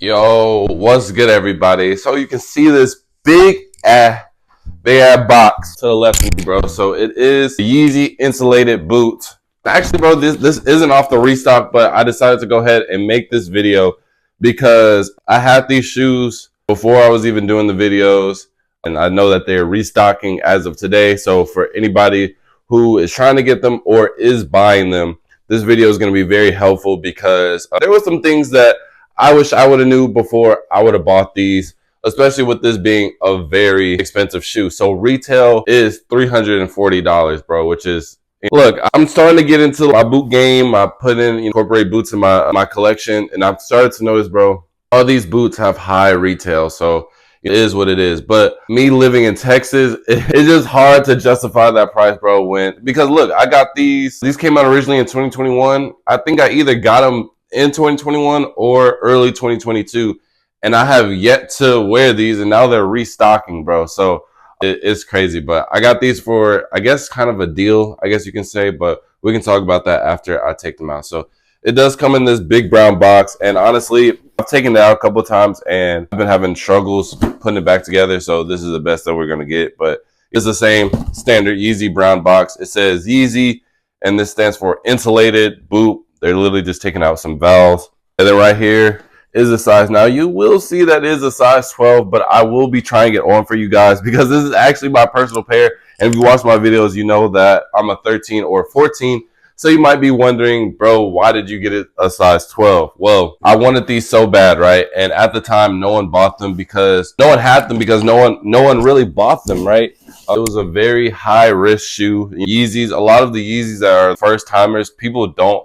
Yo, what's good, everybody? So you can see this big ass box to the left of me, bro. So it is the Yeezy Insulated Boot. Actually, bro, this isn't off the restock, but I decided to go ahead and make this video because I had these shoes before I was even doing the videos, and I know that they're restocking as of today. So for anybody who is trying to get them or is buying them, this video is going to be very helpful because there were some things that I wish I would have knew before I would have bought these, especially with this being a very expensive shoe. So retail is $340, bro, which is, look, I'm starting to get into my boot game. I put in, incorporate boots in my collection, and I've started to notice, bro, all these boots have high retail. So it is what it is. But me living in Texas, it's just hard to justify that price, bro, because look, I got these came out originally in 2021. I think I either got them in 2021 or early 2022, and I have yet to wear these, and now they're restocking, bro. So it's crazy. But I got these for, I guess, kind of a deal, I guess you can say, but we can talk about that after I take them out. So it does come in this big brown box, and honestly, I've taken it out a couple of times and I've been having struggles putting it back together. So this is the best that we're gonna get, but it's the same standard Yeezy brown box. It says Yeezy, and this stands for Insulated Boot. They're literally just taking out some valves. And then right here is a size. Now you will see that is a size 12, but I will be trying it on for you guys because this is actually my personal pair. And if you watch my videos, you know that I'm a 13 or 14. So you might be wondering, bro, why did you get it a size 12? Well, I wanted these so bad, right? And at the time, no one bought them because no one had them because no one really bought them, right? It was a very high risk shoe. Yeezys, a lot of the Yeezys that are first timers,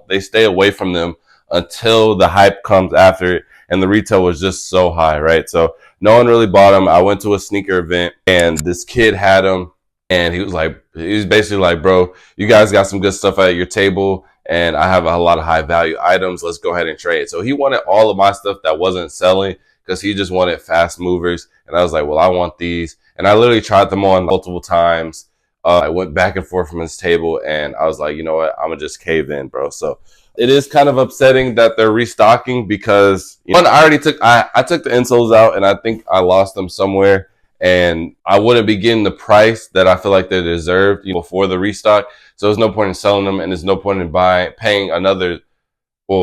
they stay away from them until the hype comes after it. And the retail was just so high, right? So no one really bought them. I went to a sneaker event and this kid had them. And he was basically like, bro, you guys got some good stuff at your table, and I have a lot of high value items. Let's go ahead and trade. So he wanted all of my stuff that wasn't selling because he just wanted fast movers. And I was like, well, I want these. And I literally tried them on multiple times. I went back and forth from his table, and I was like, you know what? I'm going to just cave in, bro. So it is kind of upsetting that they're restocking because, one, I took the insoles out, and I think I lost them somewhere. And I wouldn't be getting the price that I feel like they deserved before the restock. So there's no point in selling them, and there's no point in paying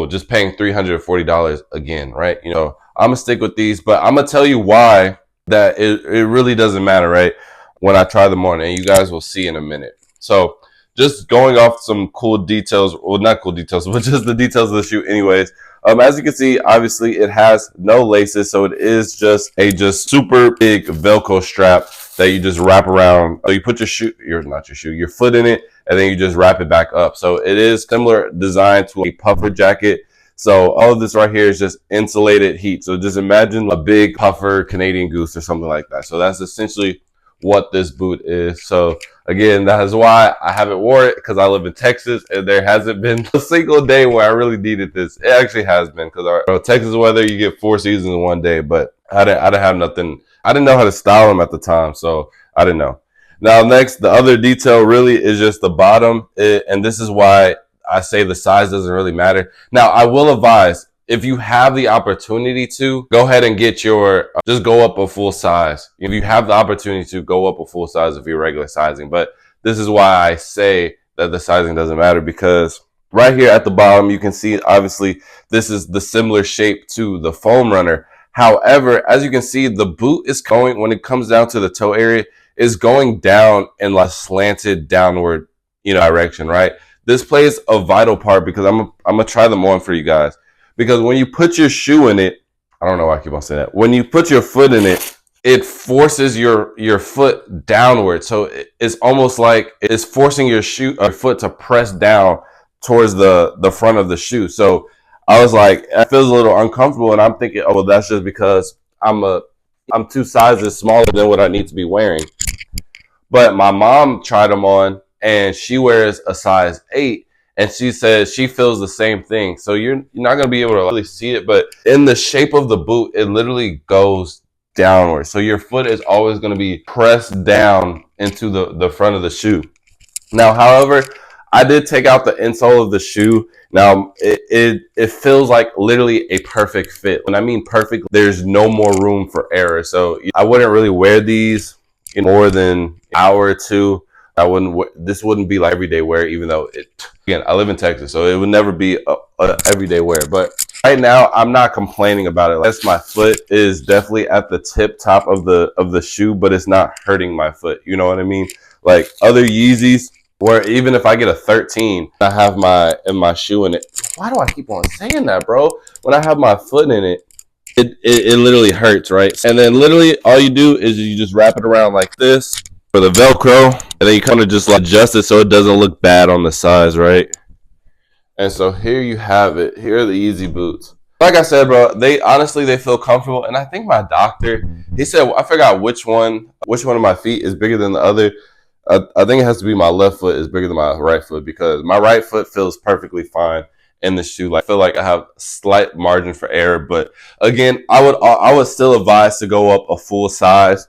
just paying $340 again, right? I'm gonna stick with these, but I'm gonna tell you why that it really doesn't matter, right? When I try them on, and you guys will see in a minute. So just going off some cool details, well, not cool details, but just the details of the shoe anyways. As you can see, obviously it has no laces, so it is just super big Velcro strap that you just wrap around. So you put your foot in it, and then you just wrap it back up. So it is similar design to a puffer jacket. So all of this right here is just insulated heat. So just imagine a big puffer Canadian Goose or something like that. So that's essentially what this boot is. So again, that is why I haven't worn it, because I live in Texas and there hasn't been a single day where I really needed this. It actually has been, because our Texas weather, you get 4 seasons in one day, but I didn't have nothing. I didn't know how to style them at the time, so I didn't know. Now next, the other detail really is just the bottom, and this is why I say the size doesn't really matter. Now I will advise, if you have the opportunity to, go ahead and get just go up a full size. If you have the opportunity to, go up a full size if you're regular sizing. But this is why I say that the sizing doesn't matter, because right here at the bottom, you can see, obviously, this is the similar shape to the foam runner. However, as you can see, the boot is going, when it comes down to the toe area, is going down in like slanted downward, direction, right? This plays a vital part, because I'm gonna try them on for you guys. Because when you put your shoe in it, I don't know why I keep on saying that. When you put your foot in it, it forces your foot downward. So it's almost like it's forcing your foot to press down towards the front of the shoe. So I was like, it feels a little uncomfortable, and I'm thinking, oh, well, that's just because I'm 2 sizes smaller than what I need to be wearing. But my mom tried them on, and she wears a size 8. And she says she feels the same thing. So you're not going to be able to really see it, but in the shape of the boot, it literally goes downward. So your foot is always going to be pressed down into the front of the shoe. Now, however, I did take out the insole of the shoe. Now it feels like literally a perfect fit. When I mean perfect, there's no more room for error. So I wouldn't really wear these in more than an hour or two. This wouldn't be like everyday wear, even though again, I live in Texas, so it would never be a everyday wear. But right now, I'm not complaining about it. Like, my foot is definitely at the tip top of the shoe, but it's not hurting my foot. You know what I mean? Like other Yeezys, where even if I get a 13, I have my shoe in it. Why do I keep on saying that, bro? When I have my foot in it, it literally hurts, right? And then literally all you do is you just wrap it around like this for the Velcro, and then you kind of just like adjust it so it doesn't look bad on the sides, right? And so here you have it. Here are the Yeezy boots. Like I said, bro, they honestly they feel comfortable, and I think my doctor, he said, I forgot which one of my feet is bigger than the other. I think it has to be my left foot is bigger than my right foot, because my right foot feels perfectly fine in the shoe. Like, I feel like I have slight margin for error, but again, I would still advise to go up a full size.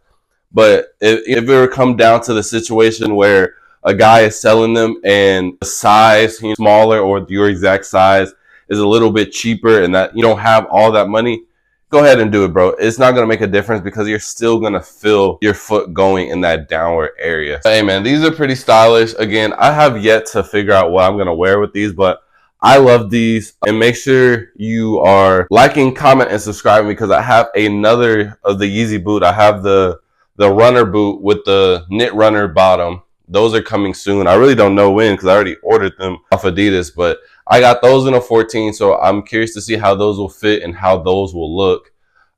But if it were come down to the situation where a guy is selling them and the size smaller or your exact size is a little bit cheaper and that you don't have all that money, go ahead and do it, bro. It's not going to make a difference because you're still going to feel your foot going in that downward area. Hey, man, these are pretty stylish. Again, I have yet to figure out what I'm going to wear with these, but I love these. And make sure you are liking, comment, and subscribing, because I have another of the Yeezy boot. I have the runner boot with the knit runner bottom. Those are coming soon. I really don't know when because I already ordered them off Adidas, but I got those in a 14, so I'm curious to see how those will fit and how those will look.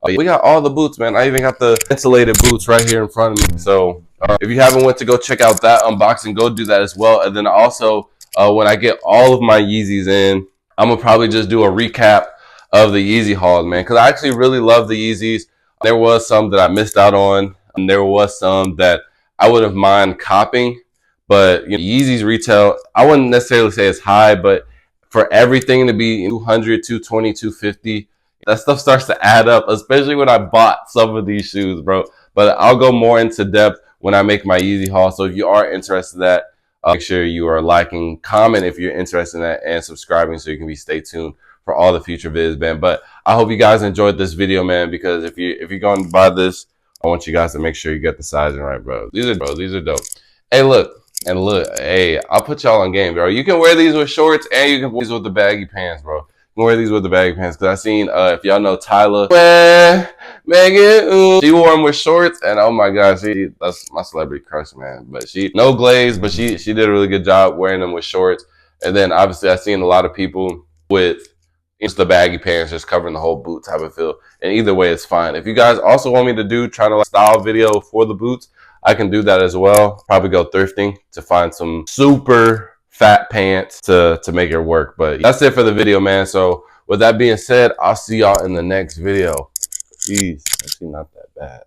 We got all the boots, man. I even got the insulated boots right here in front of me. So if you haven't went to go check out that unboxing, go do that as well. And then also, when I get all of my Yeezys in, I'm gonna probably just do a recap of the Yeezy hauls, man, because I actually really love the Yeezys. There was some that I missed out on, and there was some that I wouldn't mind copping. But Yeezy's retail, I wouldn't necessarily say it's high, but for everything to be 200, 220, 250, that stuff starts to add up, especially when I bought some of these shoes, bro. But I'll go more into depth when I make my Yeezy haul. So if you are interested in that, make sure you are liking, comment if you're interested in that, and subscribing so you can stay tuned for all the future vids, man. But I hope you guys enjoyed this video, man, because if you're going to buy this, I want you guys to make sure you get the sizing right, bro. These are dope. Hey, look. And look, hey, I'll put y'all on game, bro. You can wear these with shorts, and you can wear these with the baggy pants, bro. You can wear these with the baggy pants. Because I seen, if y'all know Tyler, Megan, she wore them with shorts, and oh my gosh, that's my celebrity crush, man. But no glaze, but she did a really good job wearing them with shorts. And then obviously I seen a lot of people with just the baggy pants, just covering the whole boot type of feel. And either way, it's fine. If you guys also want me to try to style video for the boots, I can do that as well. Probably go thrifting to find some super fat pants to make it work. But that's it for the video, man. So with that being said, I'll see y'all in the next video. Jeez, actually not that bad.